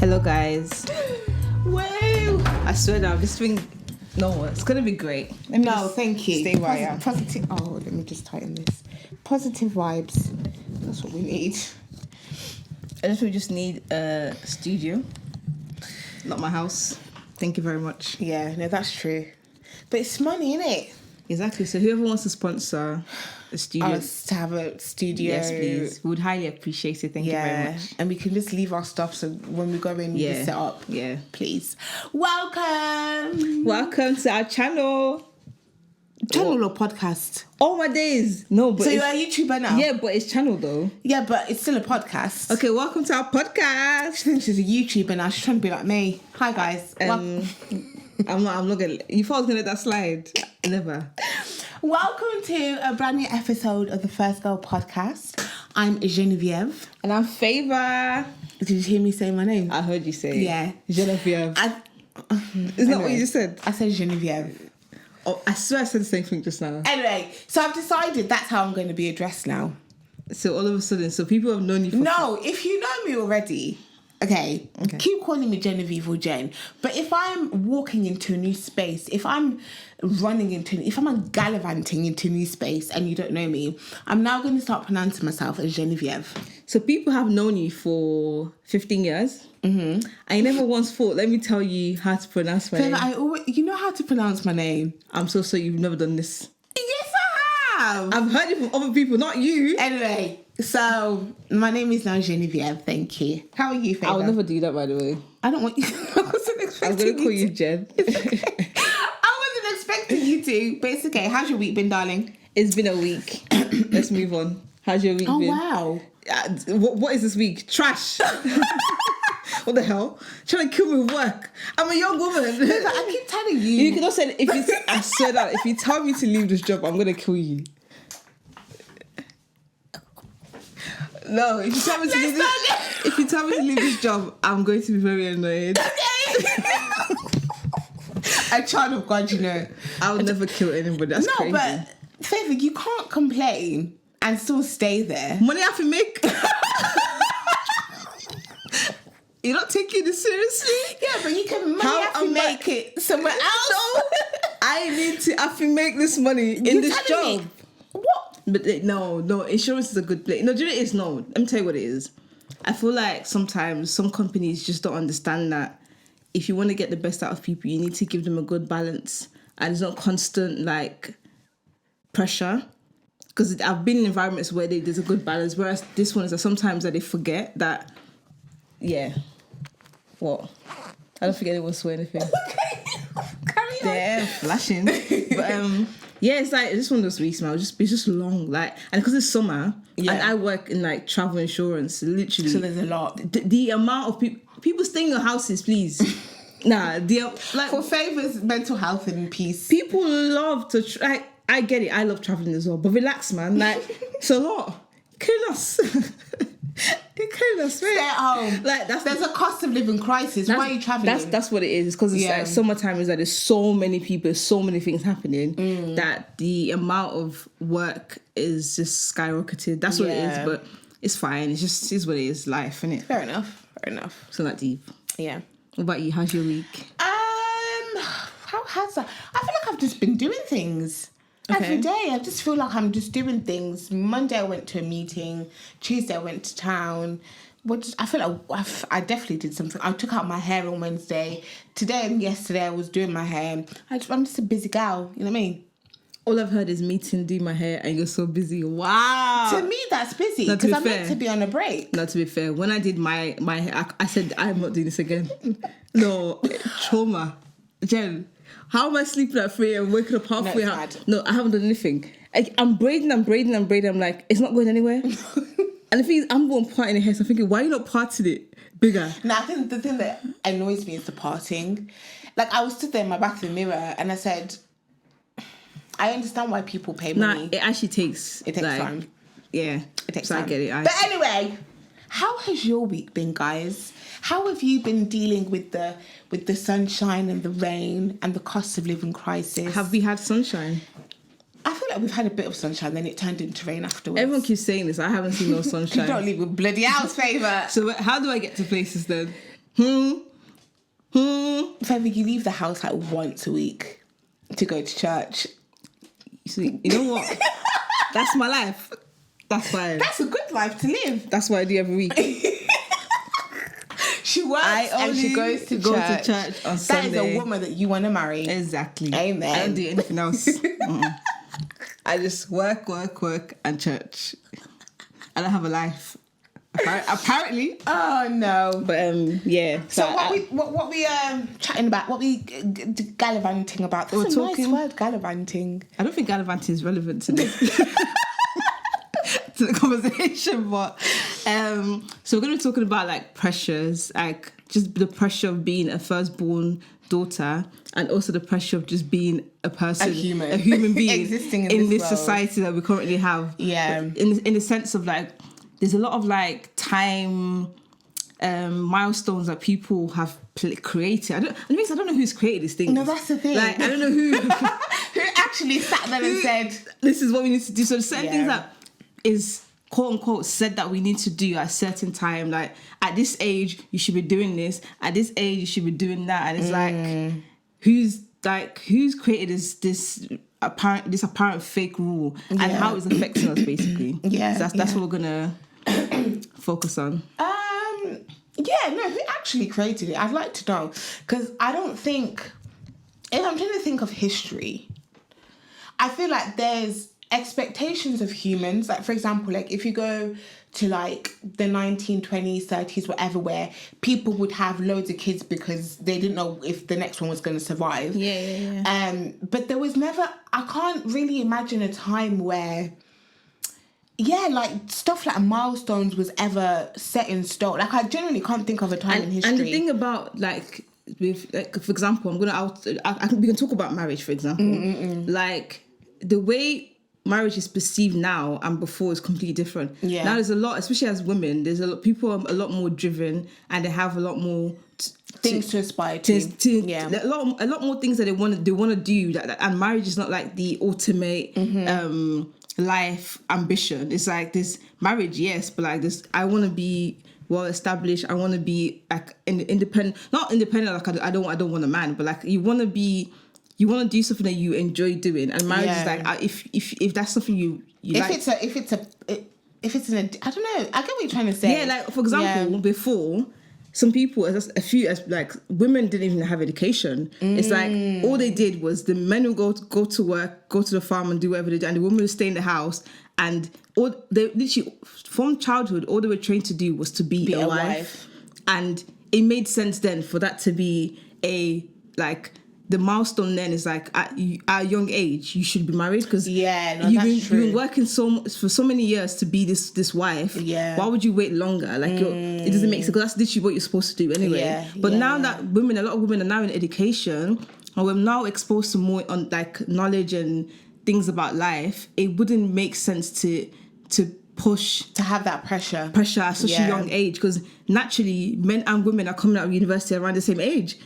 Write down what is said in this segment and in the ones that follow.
Hello guys. Woo! I swear now, this thing, no, it's gonna be great. No, thank you. Stay where I am. Positive. Oh, let me just tighten this. Positive vibes. That's what we need. I just we just need a studio, not my house. Thank you very much. Yeah, no, that's true. But it's money, innit? Exactly. So whoever wants to sponsor a studio, Us to have a studio. yes, please. We would highly appreciate it. Thank you very much. And we can just leave our stuff so when we go in, we can set up. Yeah. Please. Welcome. Welcome to our channel. Channel or podcast? All my days. No, but So you're a YouTuber now? Yeah, but it's channel though. Yeah, but it's still a podcast. Okay, welcome to our podcast. She thinks she's a YouTuber now. She's trying to be like me. Hi, guys. I'm not gonna. You thought I was gonna let that slide? Never. Welcome to a brand new episode of the First Girl podcast. I'm Geneviève. And I'm Favor. Did you hear me say my name? I heard you say Yeah. Geneviève. Isn't that what you just said? I said Geneviève. Oh, I swear I said the same thing just now. Anyway, so I've decided that's how I'm going to be addressed now. So all of a sudden, so people have known you for... No, if you know me already, okay, keep calling me Genevieve or Jen. But if I'm walking into a new space, if I'm gallivanting into a new space and you don't know me, I'm now going to start pronouncing myself as Geneviève. So people have known you for 15 years. Mm-hmm. I never once thought, let me tell you how to pronounce my name. You know how to pronounce my name. I'm so sorry you've never done this. Yes, I have. I've heard it from other people, not you. Anyway, so my name is now Geneviève. Thank you. How are you, Faith? I would never do that, by the way. I don't want you. I wasn't expecting I'm going to call you Jen. I wasn't expecting you to. But it's okay. How's your week been, darling? It's been a week. Let's move on. How's your week been? Oh, wow. What is this week? Trash. What the hell? Trying to kill me with work. I'm a young woman. I keep telling you. You could also say, I swear that if you tell me to leave this job, I'm going to kill you. No, if you tell me to leave this job, I'm going to be very annoyed. A child of God, you know. I would never kill anybody. That's crazy. No, but Faith, you can't complain and still stay there. Money I have to make. You're not taking this seriously? Yeah, but you can make it somewhere else. No, I need to have to make this money in this job. Me. What? But no, insurance is a good place. No, do you know what it is? No, let me tell you what it is. I feel like sometimes some companies just don't understand that if you want to get the best out of people, you need to give them a good balance. And it's not constant, like, pressure. Because I've been in environments where there's a good balance, whereas this one is that sometimes that they forget that, yeah. What? I don't think anyone saw anything. Okay. Carry on. Yeah, flashing. But yeah, it's like, just one of those weeks, man. It's just long, like, and because it's summer, and I work in like travel insurance, literally. So there's a lot. The amount of people stay in your houses, please. For Favor's mental health and peace. People love to try. I get it. I love traveling as well, but relax, man. Like, it's a lot. Kill us. Stay at home. Like there's a cost of living crisis. Why are you traveling? That's what it is. Because it's like summertime is like there's so many people, so many things happening that the amount of work is just skyrocketed. That's what it is. But it's fine. It's just what it is. Life, innit? Fair enough. So that deep. Yeah. What about you? How's your week? How has that? I feel like I've just been doing things. Okay. Every day, I just feel like I'm just doing things. Monday, I went to a meeting. Tuesday, I went to town. I feel like I definitely did something. I took out my hair on Wednesday. Today and yesterday, I was doing my hair. I'm just a busy gal. You know what I mean? All I've heard is meeting, do my hair, and you're so busy. Wow. To me, that's busy because I'm meant to be on a break. Not to be fair, when I did my hair, I said I'm not doing this again. No, trauma. Jen, how am I sleeping at 3 and waking up halfway? No, I haven't done anything. I'm braiding. I'm like, it's not going anywhere. And the thing is, I'm going parting the hair, so I'm thinking, why are you not parting it bigger? No, I think the thing that annoys me is the parting. Like, I was stood there in my back of the mirror and I said, I understand why people pay money. It actually takes... It takes time. Yeah. It takes time. I get it. But anyway, how has your week been, guys? How have you been dealing with the sunshine and the rain and the cost of living crisis? Have we had sunshine? I feel like we've had a bit of sunshine, then it turned into rain afterwards. Everyone keeps saying this. I haven't seen no sunshine. Don't leave a bloody house, Favour. So how do I get to places then? Whether you leave the house like once a week to go to church. You know what? That's my life. That's fine. That's a good life to live. That's what I do every week. She works and she goes to church on Sunday. That is a woman that you want to marry. Exactly. Amen. I don't do anything else. I just work, and church. I don't have a life. Apparently. Oh no. But yeah. So what we chatting about? What we gallivanting about? That's a nice word, gallivanting. I don't think gallivanting is relevant to this. To the conversation, but so we're going to be talking about like pressures, like just the pressure of being a firstborn daughter, and also the pressure of just being a person, a human being existing in this society that we currently have. Yeah, in the sense of like, there's a lot of like time milestones that people have created. I don't know who's created this thing. No, that's the thing. Like, I don't know who who actually sat there and said, "This is what we need to do." So certain things that is quote unquote said that we need to do at a certain time, like at this age you should be doing this, at this age you should be doing that, and it's like who's created this apparent fake rule and how it's affecting us basically. So that's what we're gonna focus on. Who actually created it? I'd like to know, because I don't think, if I'm trying to think of history, I feel like there's expectations of humans, like for example, like if you go to like the 1920s, 30s, whatever, where people would have loads of kids because they didn't know if the next one was going to survive. But there was never, I can't really imagine a time where like stuff like milestones was ever set in stone. Like I genuinely can't think of a time in history. And the thing about like with, like, for example, we can talk about marriage, for example. Like the way marriage is perceived now and before is completely different. Now there's a lot, especially as women, people are a lot more driven and they have a lot more things to aspire to. A lot more things that they want to do. And marriage is not like the ultimate life ambition. It's like this marriage, yes, but like this, I want to be well established. I want to be like independent, not independent. Like I don't want a man, but like you want to do something that you enjoy doing, and marriage is like if that's something you like. If it's an I don't know. I get what you're trying to say. Yeah, like for example, before some people, like women didn't even have education. It's like all they did was the men would go to work, go to the farm and do whatever they do, and the woman would stay in the house. And all they literally from childhood, all they were trained to do was to be a wife. And it made sense then for that to be the milestone then is like at a young age you should be married, because you've been working for so many years to be this wife. Why would you wait longer? Like it doesn't make sense, because that's literally what you're supposed to do anyway. But now that a lot of women are now in education and we're now exposed to more on like knowledge and things about life, it wouldn't make sense to push to have that pressure at such a young age, because naturally men and women are coming out of university around the same age.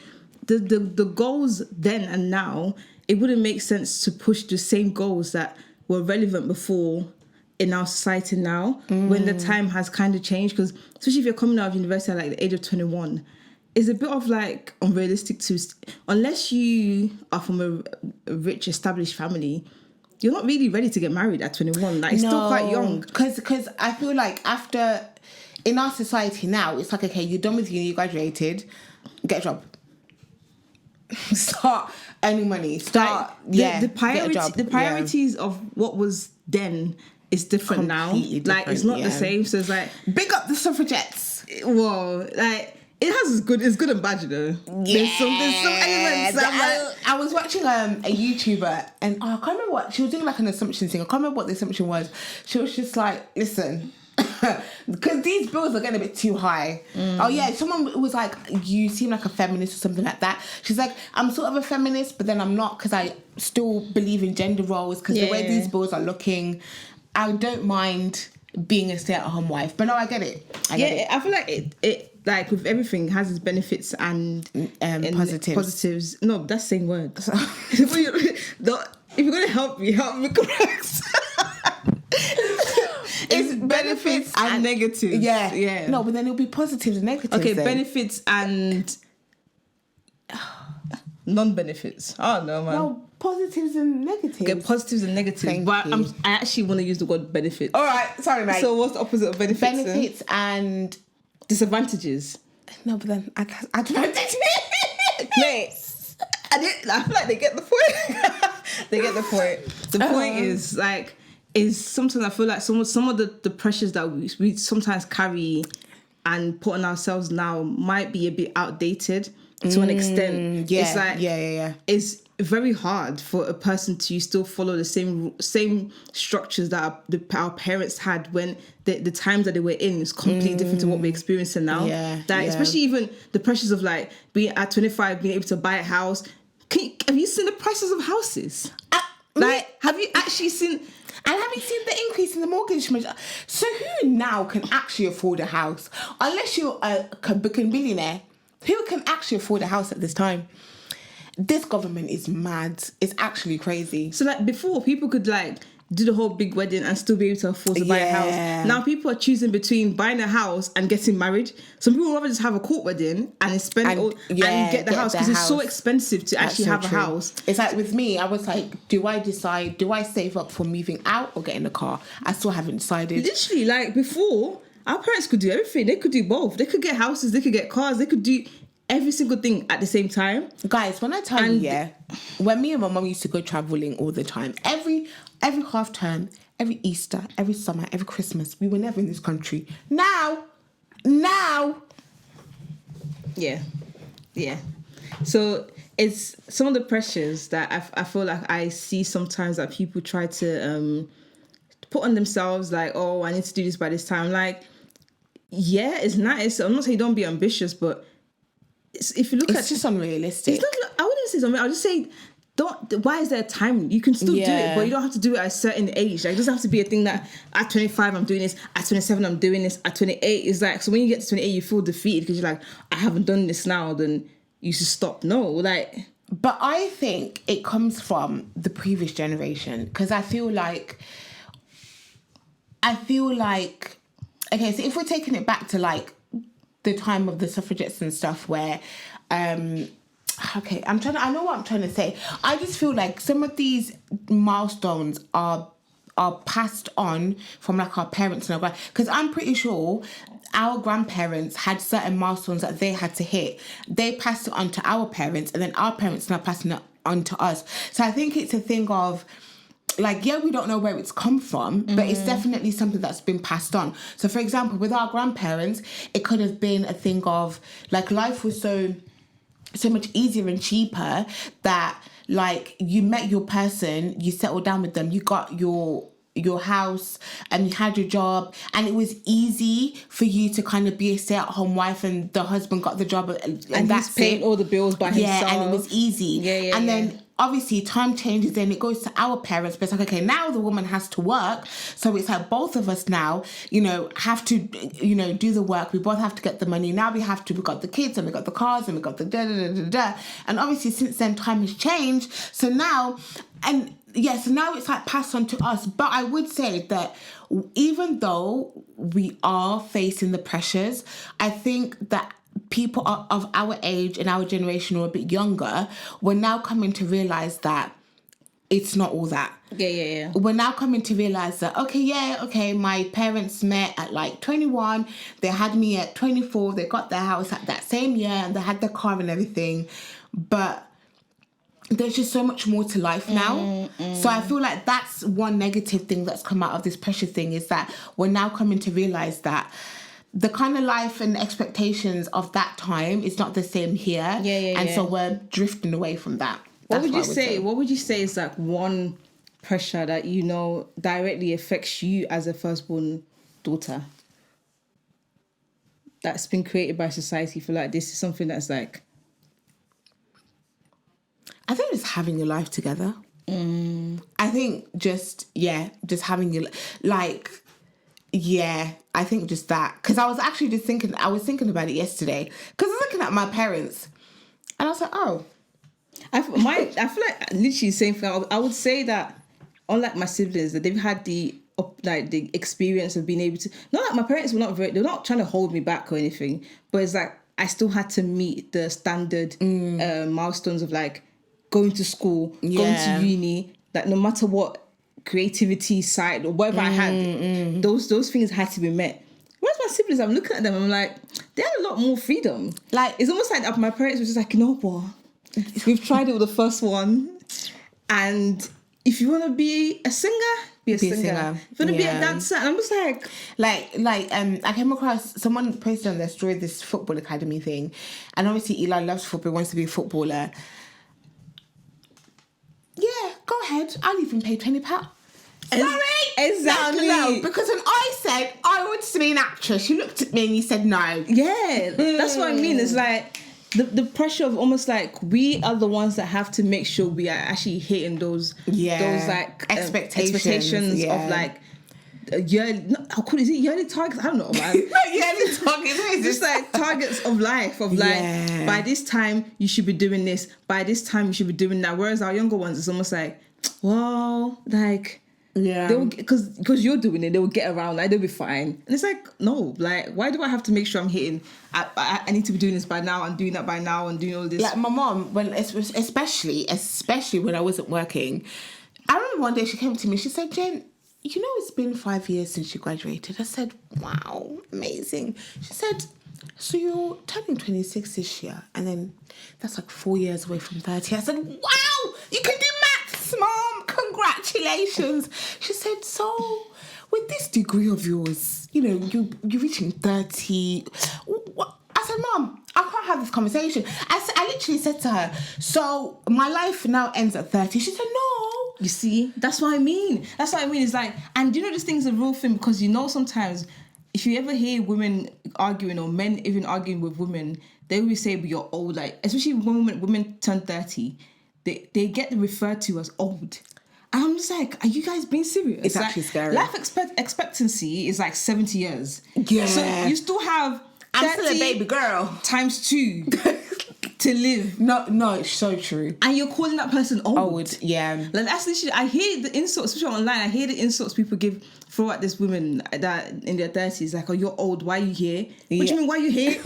The goals then and now, it wouldn't make sense to push the same goals that were relevant before in our society now, when the time has kind of changed. Because especially if you're coming out of university at like the age of 21, it's a bit of like unrealistic unless you are from a rich established family, you're not really ready to get married at 21. Like it's still quite young. Because I feel like after, in our society now, it's like, okay, you're done with uni, you graduated, get a job. Start earning money. The priorities of what was then is different now. Like it's not the same. So it's like, big up the suffragettes. Well, like it has it's good and bad, you know. There's some elements that I was watching a YouTuber, and I can't remember what she was doing, like an assumption thing. I can't remember what the assumption was. She was just like, listen, because these bills are getting a bit too high. Oh yeah, someone was like, you seem like a feminist or something like that. She's like, I'm sort of a feminist, but then I'm not, because I still believe in gender roles, because the way these bills are looking, I don't mind being a stay-at-home wife. But no, I get it. I feel like it like with everything has its benefits and positives. No, that's the same word. If you're gonna help me correct. It's benefits and negatives. Yeah. No, but then it'll be positives and negatives. Okay, then. benefits and non-benefits. Oh no, man. No, positives and negatives. Okay, positives and negatives. Thank but you. I actually want to use the word benefits. All right, sorry, mate. So what's the opposite of benefits? Benefits and disadvantages. No, but then advantages. Mate, I feel like they get the point. They get the point. The point is sometimes I feel like some of the pressures that we sometimes carry and put on ourselves now might be a bit outdated to an extent. Yeah, it's like it's very hard for a person to still follow the same structures that our parents had when the times that they were in is completely different to what we're experiencing now. Especially even the pressures of like being at 25, being able to buy a house. Have you seen the prices of houses? Have you actually seen? And have you seen the increase in the mortgage? So who now can actually afford a house? Unless you're a billionaire, who can actually afford a house at this time? This government is mad. It's actually crazy. So like before, people could like do the whole big wedding and still be able to afford to buy a house. Now people are choosing between buying a house and getting married. Some people would rather just have a court wedding and spend and get the house because it's so expensive to actually have a house. It's like with me, I was like, do I save up for moving out or getting a car? I still haven't decided. Literally, like before, our parents could do everything. They could do both. They could get houses, they could get cars, they could do every single thing at the same time. Guys, when I tell you, when me and my mum used to go travelling all the time, every half term, every Easter, every summer, every Christmas, we were never in this country. Now. Yeah. So it's some of the pressures that I feel like I see sometimes that people try to put on themselves, like, oh, I need to do this by this time. Like, yeah, it's nice. I'm not saying don't be ambitious, but if you look it's just unrealistic. I wouldn't say something. I'll just say, why is there a time? You can still do it, but you don't have to do it at a certain age. Like, it doesn't have to be a thing that at 25 I'm doing this, at 27 I'm doing this, at 28 it's like, so when you get to 28 you feel defeated because you're like, I haven't done this now, then you should stop. No, like. But I think it comes from the previous generation because I feel like, okay, so if we're taking it back to like the time of the suffragettes and stuff where I know what I'm trying to say. I just feel like some of these milestones are passed on from like our parents and our because I'm pretty sure our grandparents had certain milestones that they had to hit. They passed it on to our parents and then our parents now passing it on to us. So I think it's a thing of like, we don't know where it's come from, but it's definitely something that's been passed on. So, for example, with our grandparents, it could have been a thing of, like, life was so much easier and cheaper that, like, you met your person, you settled down with them, you got your house and you had your job and it was easy for you to kind of be a stay-at-home wife and the husband got the job and that's he's paying all the bills by himself. Yeah, and it was easy. Then obviously time changes, then it goes to our parents, but it's like, okay, now the woman has to work, so it's like both of us now, have to, do the work. We both have to get the money. Now we've got the kids and we got the cars and we got the da-da-da-da-da. And obviously since then time has changed. So now, so now it's like passed on to us. But I would say that even though we are facing the pressures, I think that people of our age and our generation or a bit younger, we're now coming to realise that it's not all that. Yeah. We're now coming to realise that, okay, my parents met at like 21, they had me at 24, they got their house at that same year and they had their car and everything. But there's just so much more to life now. So I feel like that's one negative thing that's come out of this pressure thing is that we're now coming to realise that the kind of life and expectations of that time is not the same here. So we're drifting away from that. What would you say is like one pressure that directly affects you as a firstborn daughter that's been created by society? For like, this is something that's like, I think just having your life together. I think just having your I think just that. Because I was actually just thinking about it yesterday. Because I was looking at my parents. And I was like, oh. I feel like literally the same thing. I would say that, unlike my siblings, that they've had the like the experience of being able to, not like my parents were not they're not trying to hold me back or anything, but it's like I still had to meet the standard milestones of like going to school, going to uni, like no matter what creativity side or whatever I had, those things had to be met. Whereas my siblings, I'm looking at them, I'm like, they had a lot more freedom. Like, it's almost like my parents were just like, you know what, we've tried it with the first one, and if you want to be a singer, be a singer. If you want to be a dancer, and I'm just like, I came across someone posted on their story this football academy thing, and obviously Eli loves football, wants to be a footballer. Yeah, go ahead. I'll even pay £20. Sorry, exactly. No, because when I said I wanted to be an actress, you looked at me and you said no. Yeah, that's what I mean. It's like the pressure of almost like we are the ones that have to make sure we are actually hitting those like expectations of like yearly. How cool is it? Yearly targets? I don't know, man. Yearly targets. It's just like targets of life. Of like by this time you should be doing this. By this time you should be doing that. Whereas our younger ones, it's almost like, well, like. Yeah, they will, because you're doing it, they will get around, like they'll be fine. And it's like, no, like why do I have to make sure I'm hitting? I need to be doing this by now and doing that by now and doing all this. Like my mom, especially when I wasn't working, I remember one day she came to me. She said, "Jen, you know it's been 5 years since you graduated." I said, "Wow, amazing." She said, "So you're turning 26 this year, and then that's like 4 years away from 30." I said, "Wow, you can do maths, Mom. Congratulations." She said, "So with this degree of yours, you know, you're reaching 30. What?" I said, "Mom, I can't have this conversation." I literally said to her, "So my life now ends at 30. She said, "No." You see, that's what I mean. That's what I mean. It's like, and you know, this thing's a real thing because you know sometimes if you ever hear women arguing or men even arguing with women, they always say, "But you're old." Like, especially when women turn 30, they get referred to as old. And I'm just like, are you guys being serious? It's actually scary. Life expectancy is like 70 years. Yeah. So you still have 30 I'm still a baby girl. times 2 to live. No, it's so true. And you're calling that person old. Old, yeah. Like that's literally, I hear the insults, especially online, I hear the insults people throw at this women that in their 30s, like, "Oh, you're old, why are you here?" What do you mean, why are you here?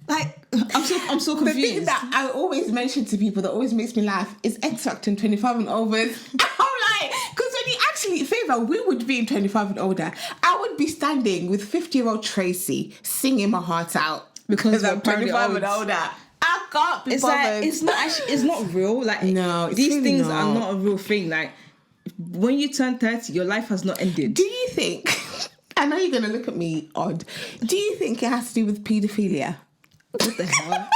Like, I'm so confused. The thing that I always mention to people that always makes me laugh is X Factor and 25 and over. I'm like, because when you actually favour, we would be in 25 and older. I would be standing with 50-year-old Tracy singing my heart out because I'm 25 and older. I can't be bothered. Like, it's not real. Like, no, these really things are not a real thing. Like, when you turn 30, your life has not ended. Do you think, I know you're going to look at me odd, do you think it has to do with paedophilia? What the hell?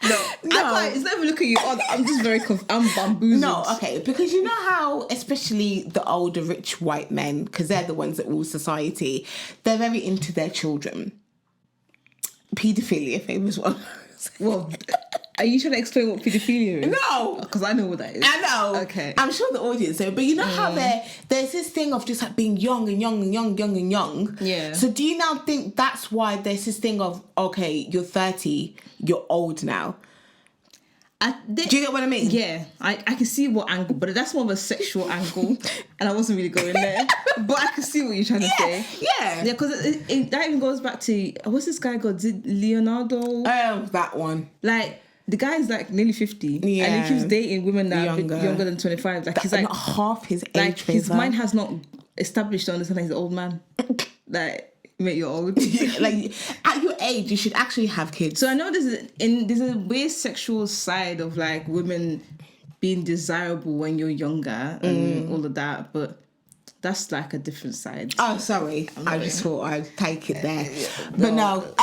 No. It's not even looking at you. I'm just very I'm bamboozled. No, okay, because you know how, especially the older rich white men, because they're the ones that rule society, they're very into their children. Paedophilia, famous one. Well, are you trying to explain what paedophilia is? No, because I know what that is. I know. Okay, I'm sure the audience know, but you know how there's this thing of just like being young and young and young, young and young. Yeah. So do you now think that's why there's this thing of, okay, you're 30, you're old now? Do you get what I mean? Yeah, I can see what angle, but that's more of a sexual angle, and I wasn't really going there. But I can see what you're trying to say. Yeah, because that even goes back to what's this guy called? Leonardo? Oh, that one. Like, the guy's like nearly 50, and he keeps dating women that are younger than 25. Like, he's like not half his age. Like, his mind has not established to understand he's an old man. Like, mate, you're old. Like, at your age, you should actually have kids. So I know there's a weird sexual side of like women being desirable when you're younger and all of that, but that's like a different side. Oh, sorry. I just thought I'd take it there. But no.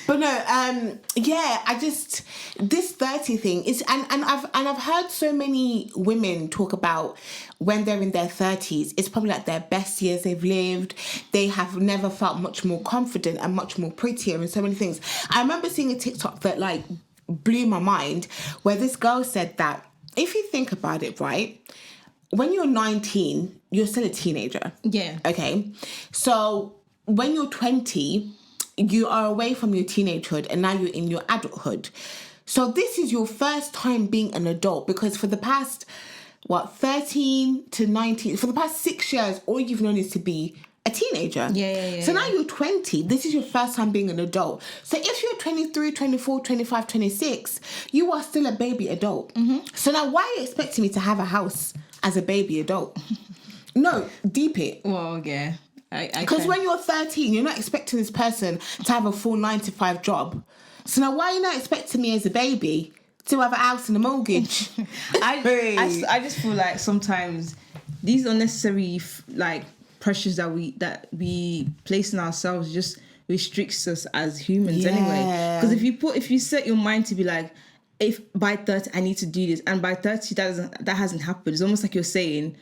But no, I just, this 30 thing is, and I've heard so many women talk about when they're in their 30s, it's probably like their best years they've lived. They have never felt much more confident and much more prettier and so many things. I remember seeing a TikTok that like blew my mind, where this girl said that if you think about it, right, when you're 19, you're still a teenager. Yeah. Okay. So when you're 20, you are away from your teenagehood and now you're in your adulthood. So this is your first time being an adult, because for the past 13 to 19. For the past 6 years, all you've known is to be a teenager. So now you're 20. This is your first time being an adult. So if you're 23, 24, 25, 26, you are still a baby adult. So now why are you expecting me to have a house as a baby adult? No, deep it. Well, yeah. Because when you're 13, you're not expecting this person to have a full 9-to-5 job. So now why are you not expecting me as a baby to have a house and a mortgage? I just feel like sometimes these unnecessary pressures that we place in ourselves just restricts us as humans anyway. Because if you set your mind to be like, if by 30 I need to do this, and by 30 that hasn't happened, it's almost like you're saying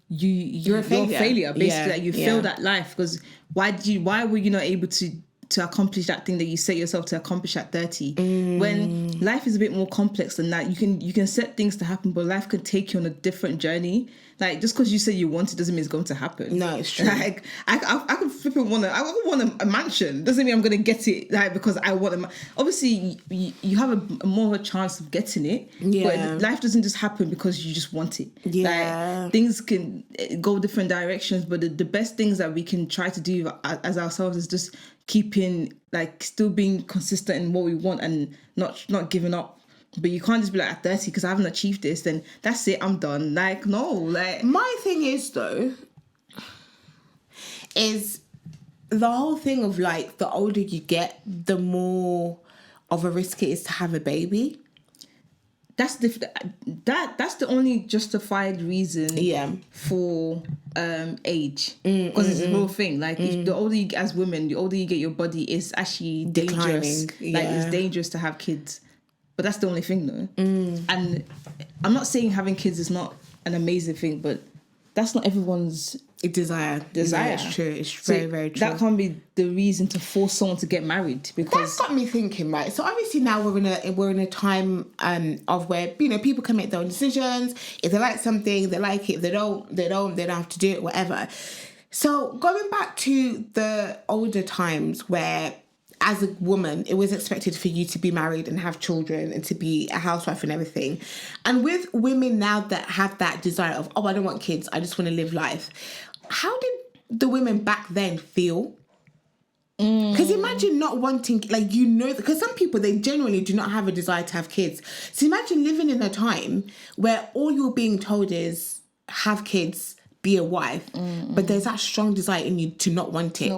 you're a failure basically. Like you failed at life, because why were you not able to accomplish that thing that you set yourself to accomplish at 30? When life is a bit more complex than that. You can set things to happen, but life can take you on a different journey. Like, just because you say you want it doesn't mean it's going to happen. No, it's true. Like, I could flipping want a mansion. Doesn't mean I'm going to get it, like, because I want obviously you have a more of a chance of getting it. But life doesn't just happen because you just want it. Like, things can go different directions, but the best things that we can try to do as ourselves is just keeping, like, still being consistent in what we want and not giving up. But you can't just be like, at 30, because I haven't achieved this, then that's it, I'm done. Like, no. Like, my thing is, though, is the whole thing of, like, the older you get, the more of a risk it is to have a baby. That's the only justified reason for age, because it's a real thing. Like, if the older you get as women, the older you get, your body is actually dangerous. Like, it's dangerous to have kids. But that's the only thing, though. And I'm not saying having kids is not an amazing thing, but that's not everyone's desire. No, it's true. It's very, very true. That can't be the reason to force someone to get married, because that's got me thinking, right? So obviously now we're in a time of where, you know, people can make their own decisions. If they like something, they like it. If they don't have to do it, whatever. So going back to the older times where, as a woman, it was expected for you to be married and have children and to be a housewife and everything. And with women now that have that desire of, I don't want kids, I just want to live life. How did the women back then feel? Because imagine not wanting, like, you know, because some people, they genuinely do not have a desire to have kids. So imagine living in a time where all you're being told is have kids, be a wife, but there's that strong desire in you to not want it.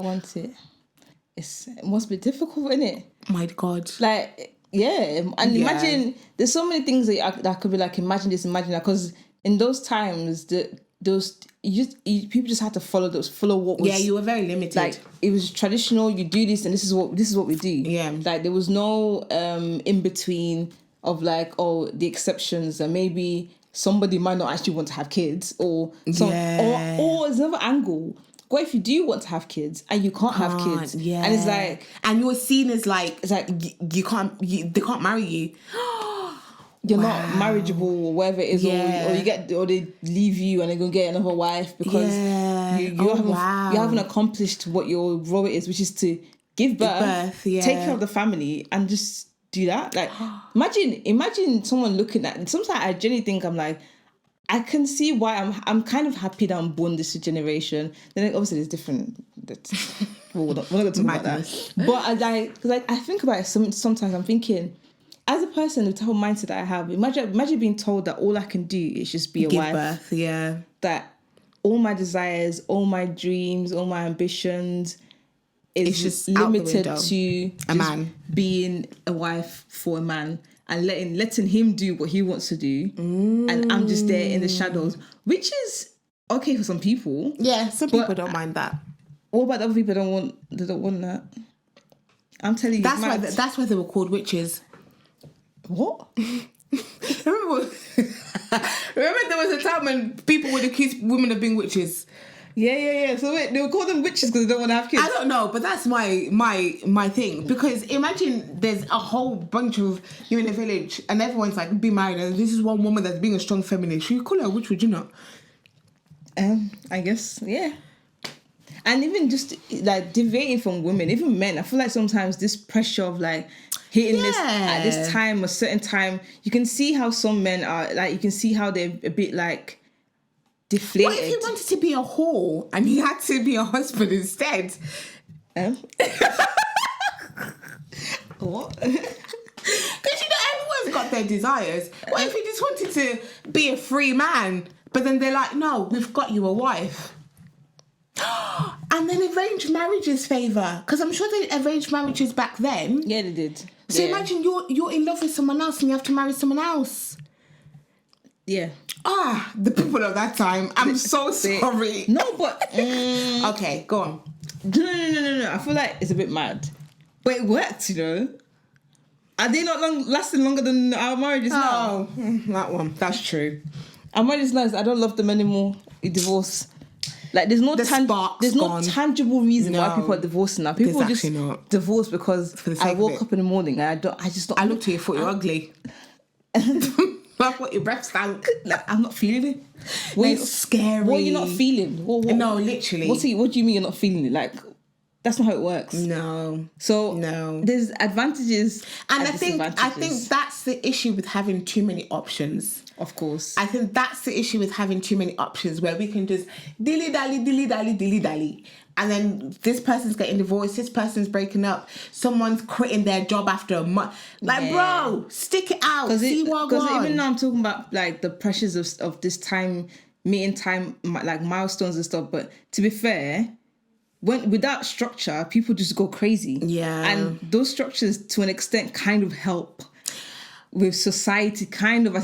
It must be difficult, isn't it? My God. Like, imagine, there's so many things that could be like, imagine this, imagine that, because in those times, people just had to follow what was... Yeah, you were very limited. Like, it was traditional, you do this, and this is what we do. Yeah. Like, there was no in-between of, like, the exceptions, and maybe somebody might not actually want to have kids, or there's another angle. What if you do want to have kids and you can't have kids? Yeah. And it's like... And you're seen as like... It's like they can't marry you. You're not marriageable or whatever it is. Or they leave you and they're going to get another wife because you haven't accomplished what your role is, which is to give birth, take care of the family, and just do that. Like, imagine someone looking at... Sometimes I genuinely think, I'm like... I can see why I'm kind of happy that I'm born this generation. Then obviously there's different. We're not going to talk about that. But I think about it sometimes. I'm thinking, as a person, the type of mindset that I have. Imagine being told that all I can do is just be a wife. Give birth, yeah. That all my desires, all my dreams, all my ambitions is just limited to a man being a wife for a man. And letting him do what he wants to do, and I'm just there in the shadows, which is okay for some people. Yeah, some people don't mind that. What about the other people? They don't want that. I'm telling you, that's why they were called witches. What? Remember there was a time when people would accuse women of being witches. Yeah. So wait, they will call them witches because they don't want to have kids. I don't know, but that's my thing. Because imagine there's a whole bunch of you in a village and everyone's like, be married, and this is one woman that's being a strong feminist. Should you call her a witch, would you not? I guess, yeah. And even just like deviating from women, even men, I feel like sometimes this pressure of like hitting this at this time, a certain time, you can see how some men are like, you can see how they're a bit like deflated. What if he wanted to be a whore and he had to be a husband instead? What? Because everyone's got their desires. What if he just wanted to be a free man, but then they're like, no, we've got you a wife. And then arranged marriages favour, because I'm sure they arranged marriages back then. Yeah, they did. So imagine you're in love with someone else and you have to marry someone else. Yeah. The people of that time. I'm so sorry. No, but okay, go on. No. I feel like it's a bit mad, but it worked. You know, are they not lasting longer than our marriages now? Oh, that one. That's true. Our marriage is nice. I don't love them anymore. We divorce. Like there's no tangible reason why people are divorcing now. People just divorce because I woke up in the morning and I just don't. I looked at you, thought you're ugly. I thought your breath stank. Like, I'm not feeling it. It's scary. What are you not feeling? What, no, literally. What do you mean you're not feeling it? Like, that's not how it works. No. So there's advantages and I think that's the issue with having too many options. Of course. I think that's the issue with having too many options, where we can just dilly-dally. And then this person's getting divorced, this person's breaking up, someone's quitting their job after a month. Like, bro, stick it out. See what goes on. Because even now I'm talking about like the pressures of this time, meeting time, like milestones and stuff. But to be fair, without structure, people just go crazy. Yeah. And those structures, to an extent, kind of help with society. Because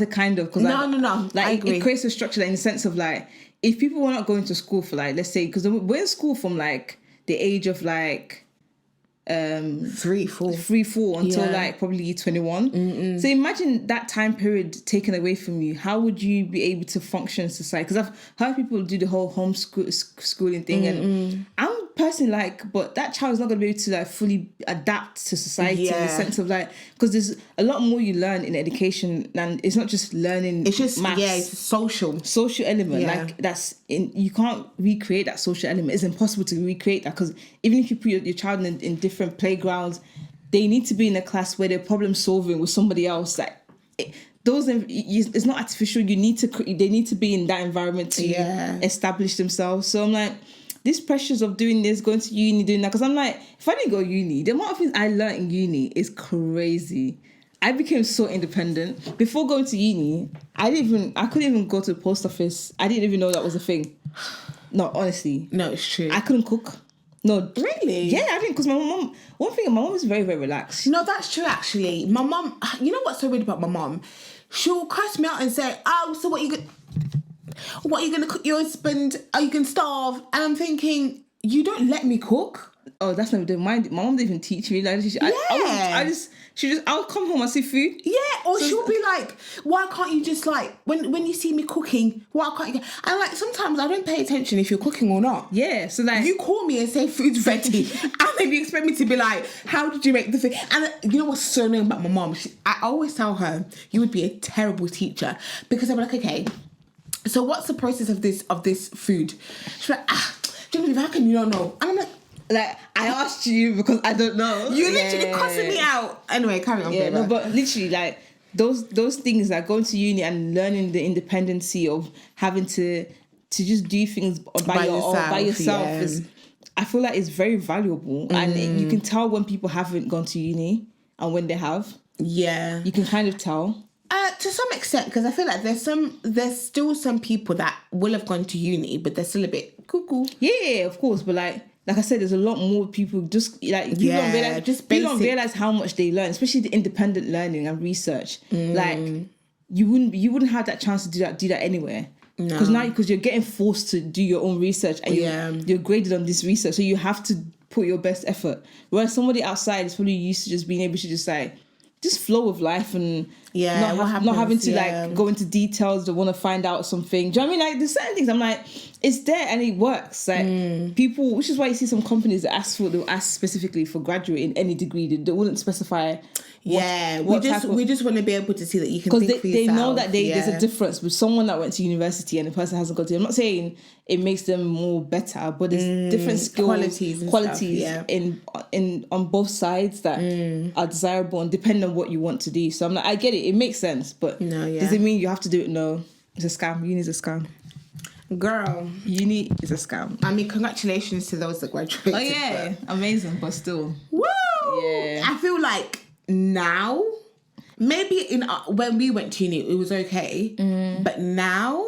no. Like, I agree. It creates a structure in the sense of like, if people were not going to school for like, let's say, because we're in school from like the age of like 3-4 until like probably 21. So imagine that time period taken away from you. How would you be able to function in society? Because I've heard people do the whole homeschooling thing, and I'm personally like, but that child is not going to be able to like fully adapt to society in the sense of like, because there's a lot more you learn in education, and it's not just learning. It's just maths. It's social element. Like you can't recreate that social element. It's impossible to recreate that, because even if you put your child in different playgrounds, they need to be in a class where they're problem solving with somebody else. Like it's not artificial. They need to be in that environment to establish themselves. So I'm like, these pressures of doing this, going to uni, doing that, because I'm like, if I didn't go to uni, the amount of things I learned in uni is crazy. I became so independent. Before going to uni, I couldn't even go to the post office. I didn't even know that was a thing. No, honestly. No, it's true. I couldn't cook. No. Really? Yeah, I didn't, because my mom is very, very relaxed. No, that's true, actually. My mum, you know what's so weird about my mum? She'll cuss me out and say, oh, so what are you going to cook your husband? Are you going to starve? And I'm thinking, you don't let me cook? Oh, that's never done. My mom didn't even teach me. Like, I'll come home and see food. Yeah, or she'll be like, why can't you just like, when you see me cooking, why can't you? And like, sometimes I don't pay attention if you're cooking or not. Yeah, so like, you call me and say food's ready, and then you expect me to be like, how did you make the food? And you know what's so annoying about my mom? I always tell her, you would be a terrible teacher, because I'm like, okay, so what's the process of this food? She's like, Genevieve, how can you not know? And I'm like, I asked you because I don't know. You're literally cussing me out. Anyway, carry on. Yeah, no, but literally, like, those things, like going to uni and learning the independency of having to just do things by yourself is, I feel like, it's very valuable. And you can tell when people haven't gone to uni and when they have. Yeah. You can kind of tell. To some extent, because I feel like there's still some people that will have gone to uni, but they're still a bit cuckoo. Yeah, of course. But like I said, there's a lot more people just like, people don't realize how much they learn, especially the independent learning and research. Like you wouldn't have that chance to do that anywhere. Because you're getting forced to do your own research, and you're graded on this research, so you have to put your best effort. Whereas somebody outside is probably used to just being able to just flow with life and Yeah, not having to like go into details to want to find out something. Do you know what I mean? Like there's certain things I'm like, it's there and it works. Like people, which is why you see some companies that they'll ask specifically for graduate in any degree. They wouldn't specify. We just want to be able to see that you can think for yourself. Because they know that there's a difference with someone that went to university and the person hasn't got to. I'm not saying it makes them more better, but there's different skills, qualities in on both sides that are desirable and depending on what you want to do. So I'm like, I get it. It makes sense, but does it mean you have to do it? No, it's a scam. Uni is a scam. Girl, uni is a scam. I mean, congratulations to those that graduated. Oh yeah, amazing, but still. Woo! Yeah. I feel like now, maybe when we went to uni, it was okay, but now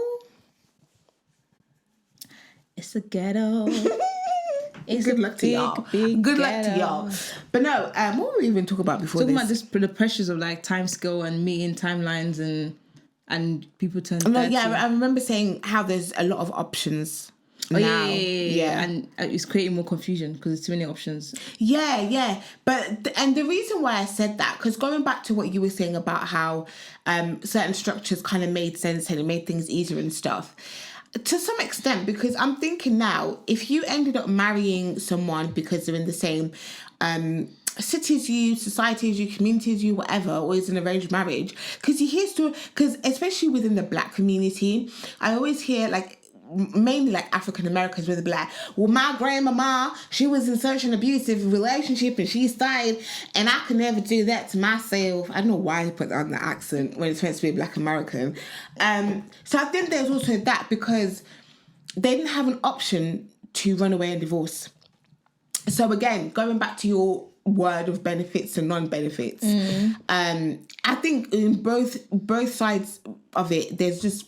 it's a ghetto. It's good luck to y'all. Good luck to y'all. But no, what were we even talking about before? Talking about the pressures of like time scale and meeting timelines and people turn 30. No, yeah, I remember saying how there's a lot of options. Now. Yeah. And it's creating more confusion because there's too many options. Yeah. But and the reason why I said that, because going back to what you were saying about how certain structures kind of made sense and it made things easier and stuff, to some extent, because I'm thinking now, if you ended up marrying someone because they're in the same city as you, society as you, community as you, whatever, or is an arranged marriage, because you hear stories, because especially within the Black community, I always hear like, mainly like African Americans with the Black, well, my grandmama, she was in such an abusive relationship and she stayed, and I could never do that to myself. I don't know why I put that on the accent when it's meant to be a Black American. So I think there's also that, because they didn't have an option to run away and divorce. So again, going back to your word of benefits and non-benefits, I think in both sides of it, there's just,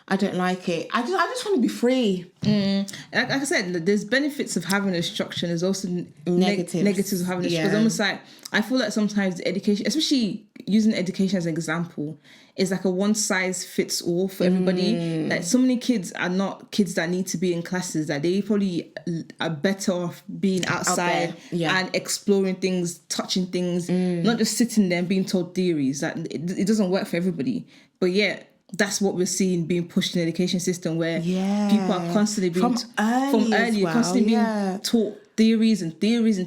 I don't like it. I just want to be free. Like I said, there's benefits of having a structure. There's also negatives of having a structure. It's almost like, I feel like sometimes education, especially using education as an example, is like a one size fits all for everybody. Like so many kids are not kids that need to be in classes. That they probably are better off being outside and exploring things, touching things, not just sitting there and being told theories. That it doesn't work for everybody. But that's what we're seeing being pushed in the education system, where people are constantly being constantly being taught theories, and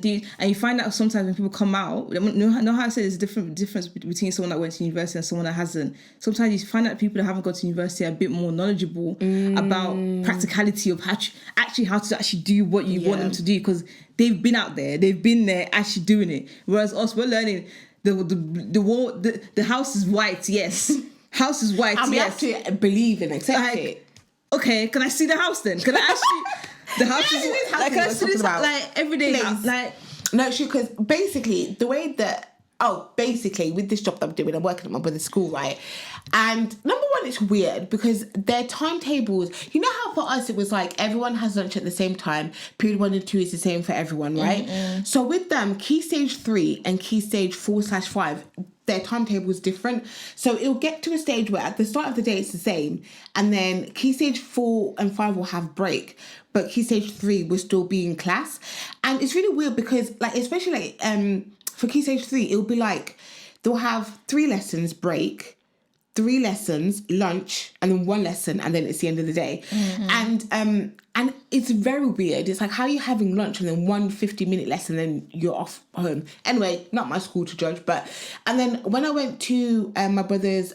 you find out sometimes when people come out, know how I say there's a difference between someone that went to university and someone that hasn't. Sometimes you find out people that haven't gone to university are a bit more knowledgeable about practicality of how to actually do what you want them to do, because they've been out there, they've been there actually doing it. Whereas us, we're learning the house is white, yes. House is white, and we have to believe and accept it. Okay, can I see the house then? Can I actually... The house is... Like, can I see this, like, every day? Like... No, sure, because basically, the way that... basically, with this job that I'm doing, I'm working at my brother's school, right? And number one, it's weird because their timetables... You know how for us it was like everyone has lunch at the same time. Period 1 and 2 is the same for everyone, right? So with them, Key Stage 3 and Key Stage 4/5... their timetable is different. So it'll get to a stage where at the start of the day it's the same, and then Key Stage 4 and 5 will have break, but Key Stage 3 will still be in class. And it's really weird because, like, especially like for Key Stage 3, it'll be like they'll have 3 lessons, break, 3 lessons, lunch, and then 1 lesson, and then it's the end of the day. And it's very weird. It's like, how are you having lunch and then 1 50-minute lesson, then you're off home? Anyway, not my school to judge, but... And then when I went to my brother's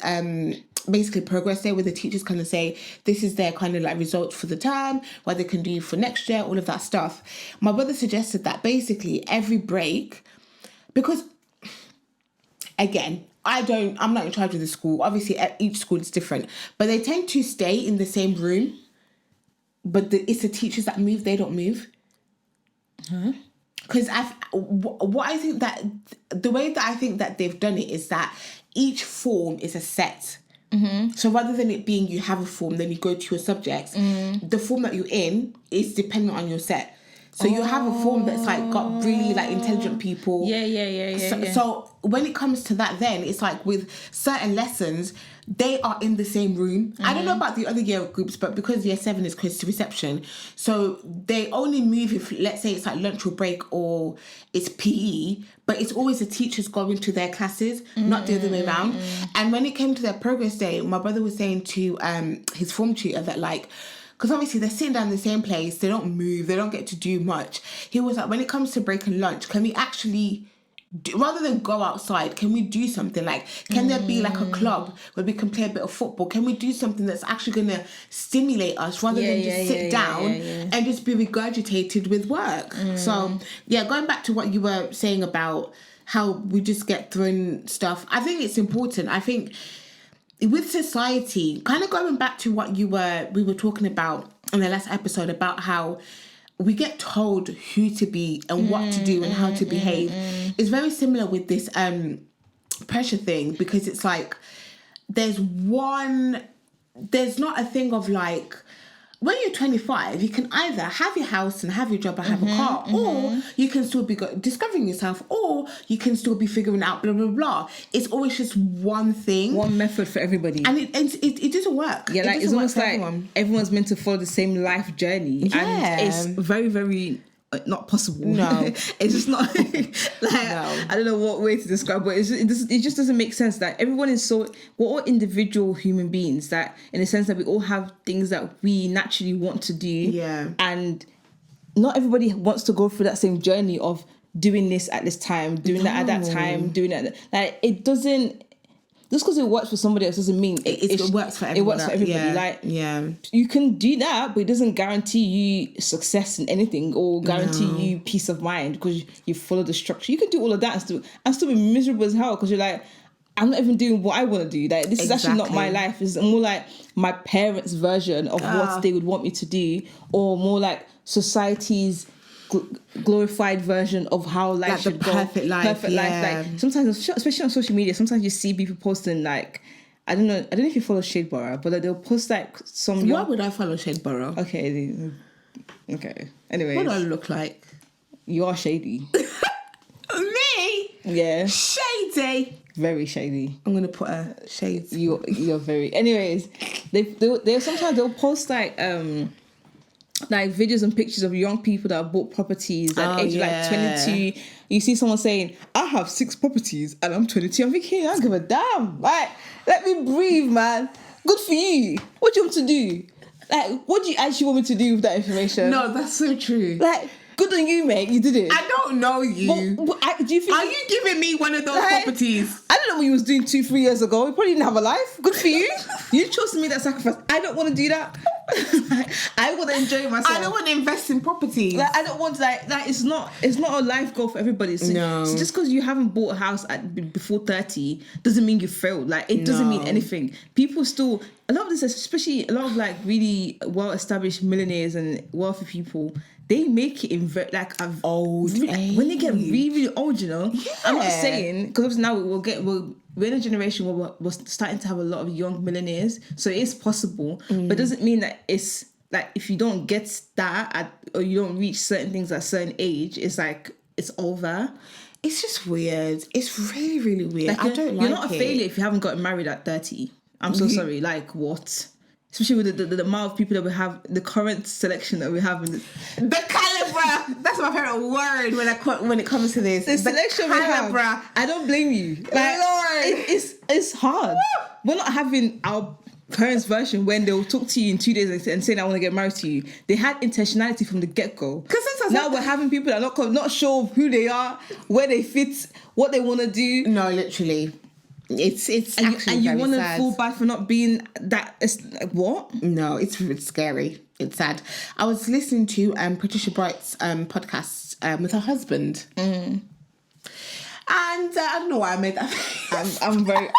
basically progress day, where the teachers kind of say, this is their kind of like results for the term, what they can do for next year, all of that stuff. My brother suggested that basically every break, because, again... I'm not in charge of the school. Obviously, each school is different. But they tend to stay in the same room. But it's the teachers that move, they don't move. Because what I think that... The way that I think that they've done it is that each form is a set. So rather than it being you have a form, then you go to your subjects, the form that you're in is dependent on your set. So you have a form that's like got really like intelligent people. Yeah. So when it comes to that, then it's like with certain lessons, they are in the same room. I don't know about the other year groups, but because year 7 is close to reception, so they only move if, let's say, it's like lunch or break or it's PE, but it's always the teachers going to their classes, not the other way around. And when it came to their progress day, my brother was saying to his form tutor that, like, because obviously they're sitting down in the same place, they don't move, they don't get to do much. He was like, when it comes to break and lunch, can we actually, rather than go outside, can we do something? Like, can there be like a club where we can play a bit of football? Can we do something that's actually going to stimulate us rather than just sit down and just be regurgitated with work? So, yeah, going back to what you were saying about how we just get thrown stuff, I think it's important. I think with society, kind of going back to what we were talking about in the last episode about how we get told who to be and what to do and how to behave. It's very similar with this pressure thing, because it's like there's not a thing of like, when you're 25, you can either have your house and have your job and have a car, or you can still be discovering yourself, or you can still be figuring out blah, blah, blah. It's always just one thing. One method for everybody. And it doesn't work. Yeah, like it's almost like everyone's meant to follow the same life journey. Yeah. And it's very, very not possible. No. It's just not I don't know what way to describe it. It just doesn't make sense that everyone is we're all individual human beings, that in the sense that we all have things that we naturally want to do. Yeah. And not everybody wants to go through that same journey of doing this at this time, doing that at that time, doing that. Like, it doesn't, just because it works for somebody else doesn't mean it works for everyone. It works for everybody. Yeah. Like, you can do that, but it doesn't guarantee you success in anything or guarantee you peace of mind because you follow the structure. You can do all of that and still be miserable as hell because you're like, I'm not even doing what I want to do. Like, this is actually not my life. It's more like my parents' version of what they would want me to do, or more like society's glorified version of how life like should the go. Perfect life. Like, sometimes, especially on social media, sometimes you see people posting like, I don't know if you follow Shadeborough, but they'll post like some. Why would I follow Shadeborough? Okay. Anyway, what do I look like? You are shady. Me? Yeah. Shady. Very shady. I'm gonna put a shades. You're very. Anyways, they sometimes they'll post like videos and pictures of young people that have bought properties at age like 22. You see someone saying, I have 6 properties and I'm 22. I'm thinking, I don't give a damn. Like, let me breathe, man. Good for you. What do you want to do? Like, what do you actually want me to do with that information? No, that's so true. Like, good on you, mate. You did it. I don't know you. Do you think? Are you giving me one of those properties? I don't know what you was doing 2-3 years ago. You probably didn't have a life. Good for you. You chose to make that sacrifice. I don't want to do that. I want to enjoy myself. I don't want to invest in properties. Like, I don't want to, like it's not a life goal for everybody. So, no. So just because you haven't bought a house before 30 doesn't mean you failed. Like, it doesn't mean anything. People still, a lot of this, especially a lot of like really well-established millionaires and wealthy people, they make it in old age. When they get really, really old, you know. Yeah. I'm not saying, because now we're in a generation where we're starting to have a lot of young millionaires, so it is possible, but it doesn't mean that it's like, if you don't get that or you don't reach certain things at a certain age, it's like it's over. It's just weird. It's really, really weird. Like, you're not a failure if you haven't gotten married at 30. I'm so sorry. Like, what? Especially with the amount of people that we have, the current selection that we have in the caliber. That's my favorite word when it comes to this. The selection we have. I don't blame you. Like, Lord, it's hard. We're not having our parents' version when they'll talk to you in 2 days and saying, I want to get married to you. They had intentionality from the get-go. Now we're having people that are not sure of who they are, where they fit, what they want to do. No, literally. It's actually and you want to feel bad for not being that. It's like, what? No, it's scary. It's sad. I was listening to Patricia Bright's podcast with her husband, and I don't know why I made that. I'm very.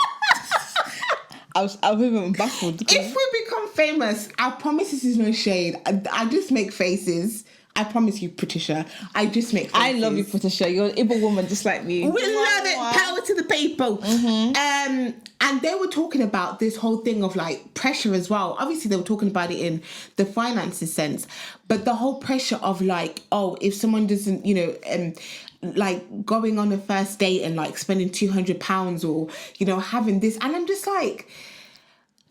I'm even baffled. If we become famous, I promise this is no shade. I just make faces. I promise you, Patricia. I just make faces. I love you, Patricia. You're an able woman just like me. We love it. Power to the people. Mm-hmm. And they were talking about this whole thing of like pressure as well. Obviously, they were talking about it in the finances sense, but the whole pressure of like, oh, if someone doesn't, like going on a first date and like spending £200 or, having this. And I'm just like,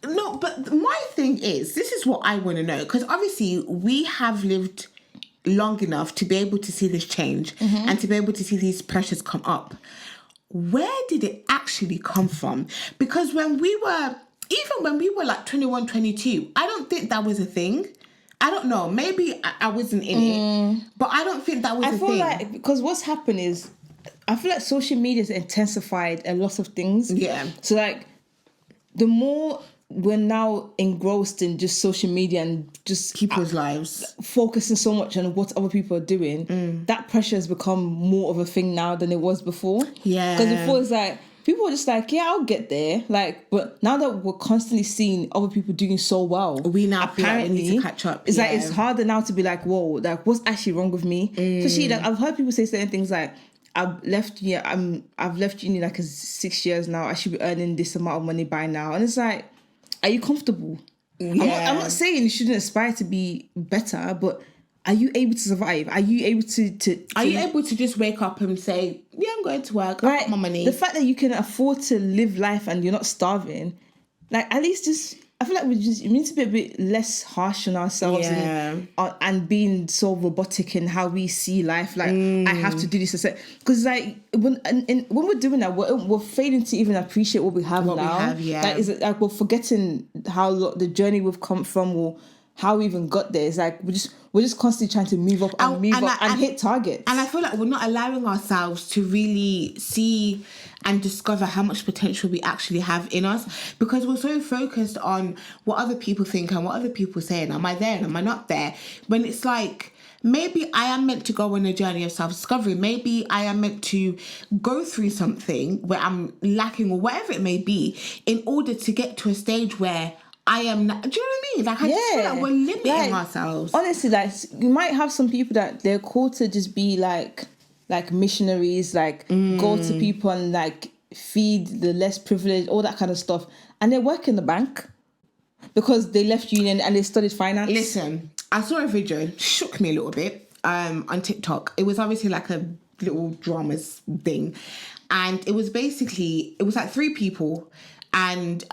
No, but my thing is, this is what I want to know, because obviously we have lived long enough to be able to see this change and to be able to see these pressures come up. Where did it actually come from? Because when we were like 21, 22, I don't think that was a thing. I don't know. Maybe I wasn't in it, but I don't think that was a thing. I feel like, because what's happened is, I feel like social media has intensified a lot of things. Yeah. So like, the more we're now engrossed in just social media and just People's lives, focusing so much on what other people are doing, that pressure has become more of a thing now than it was before. Yeah. Because before it's like, people were just like, yeah, I'll get there. Like, but now that we're constantly seeing other people doing so well, we now feel like we need to catch up. It's like, it's harder now to be like, whoa, like, what's actually wrong with me? Especially, like, I've heard people say certain things like, I've left uni like 6 years now. I should be earning this amount of money by now. And it's like, are you comfortable? Yeah. I'm not saying you shouldn't aspire to be better, but are you able to survive? Are you able to Are you able to just wake up and say, yeah, I'm going to work, right? I got my money. The fact that you can afford to live life and you're not starving, like, at least just, I feel like we need to be a bit less harsh on ourselves and being so robotic in how we see life. Like, I have to do this. Because like, when we're doing that, we're failing to even appreciate what we have now. Like, is it like we're forgetting how the journey we've come from, or how we even got there. It's like we're just constantly trying to move up and hit targets. And I feel like we're not allowing ourselves to really see and discover how much potential we actually have in us, because we're so focused on what other people think and what other people say, and am I there and am I not there, when it's like, maybe I am meant to go on a journey of self-discovery. Maybe I am meant to go through something where I'm lacking or whatever it may be, in order to get to a stage where I am not, do you know what I mean? Like, I just feel like we're limiting ourselves. Honestly, like, you might have some people that they're called to just be like missionaries, like go to people and like feed the less privileged, all that kind of stuff. And they work in the bank because they left uni and they studied finance. Like, I saw a video, shook me a little bit, on TikTok. It was obviously like a little dramas thing. And it was like 3 people. And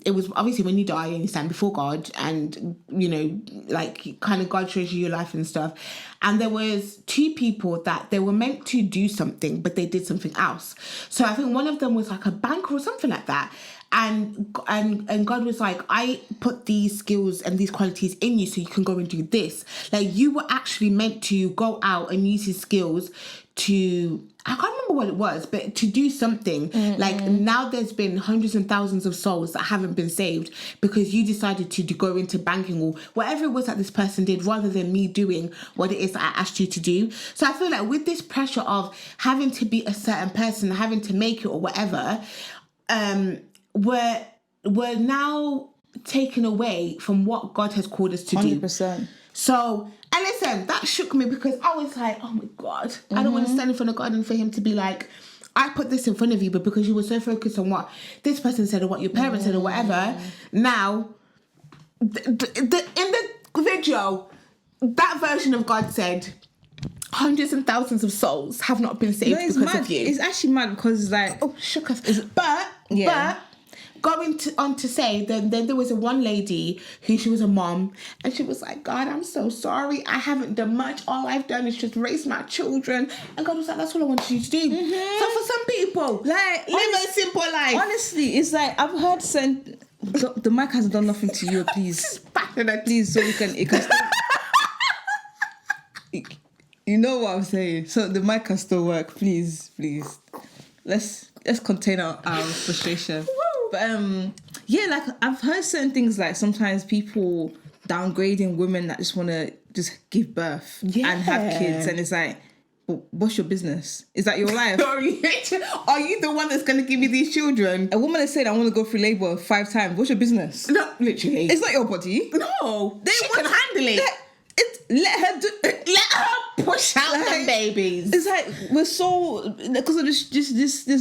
it was obviously when you die and you stand before God, and, you know, like, kind of God shows you your life and stuff. And there was 2 people that they were meant to do something, but they did something else. So I think one of them was like a banker or something like that. And God was like, I put these skills and these qualities in you so you can go and do this. Like, you were actually meant to go out and use his skills to, I can't remember what it was, but to do something. Like, now there's been hundreds and thousands of souls that haven't been saved because you decided to go into banking or whatever it was that this person did, rather than me doing what it is that I asked you to do. So I feel like with this pressure of having to be a certain person, having to make it or whatever, we're now taken away from what God has called us to 100%. do. So, and listen, that shook me, because I was like, oh my God, I don't want to stand in front of God and for him to be like, I put this in front of you, but because you were so focused on what this person said or what your parents said or whatever, now, in the video, that version of God said, hundreds and thousands of souls have not been saved because mad. of you. It's actually mad because it's like, oh, shook us. But going on to say, then there was one lady who, she was a mom, and she was like, God, I'm so sorry. I haven't done much. All I've done is just raise my children. And God was like, that's all I wanted you to do. So for some people, like, live a simple life. Honestly, it's like, I've heard the mic has done nothing to you, please. Please, so it can stop. You know what I'm saying? So the mic can still work. Please. Let's contain our frustration. But like, I've heard certain things, like sometimes people downgrading women that just want to just give birth and have kids, and it's like, well, what's your business? Is that your life? Are you the one that's going to give me these children? A woman is saying, I want to go through labour 5 times. What's your business? No, literally. It's not your body. No, she can handle it. Let her push out them babies. It's like, we're so, because of this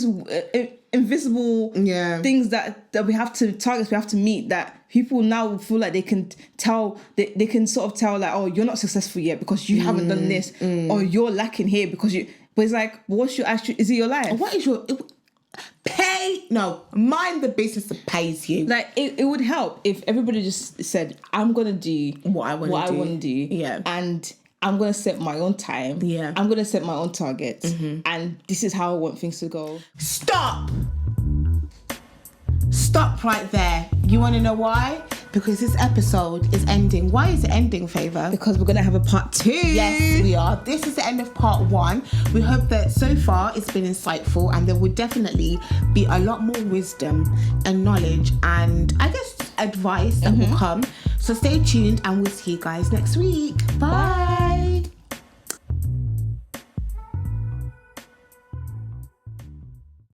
invisible things that we have to, targets we have to meet, that people now feel like they can tell, they can sort of tell, like, oh, you're not successful yet because you haven't done this, or you're lacking here because you, but it's like, what's your actual, is it your life? What is your, pay mind the business that pays you. Like, it would help if everybody just said, I'm going to do what I want to do. Yeah. And I'm going to set my own time. Yeah. I'm going to set my own targets. And this is how I want things to go. Stop right there. You want to know why? Because this episode is ending. Why is it ending, Favour? Because we're going to have a part 2. Yes, we are. This is the end of part 1. We hope that so far it's been insightful, and there will definitely be a lot more wisdom and knowledge and, I guess, advice that will come. So stay tuned, and we'll see you guys next week. Bye.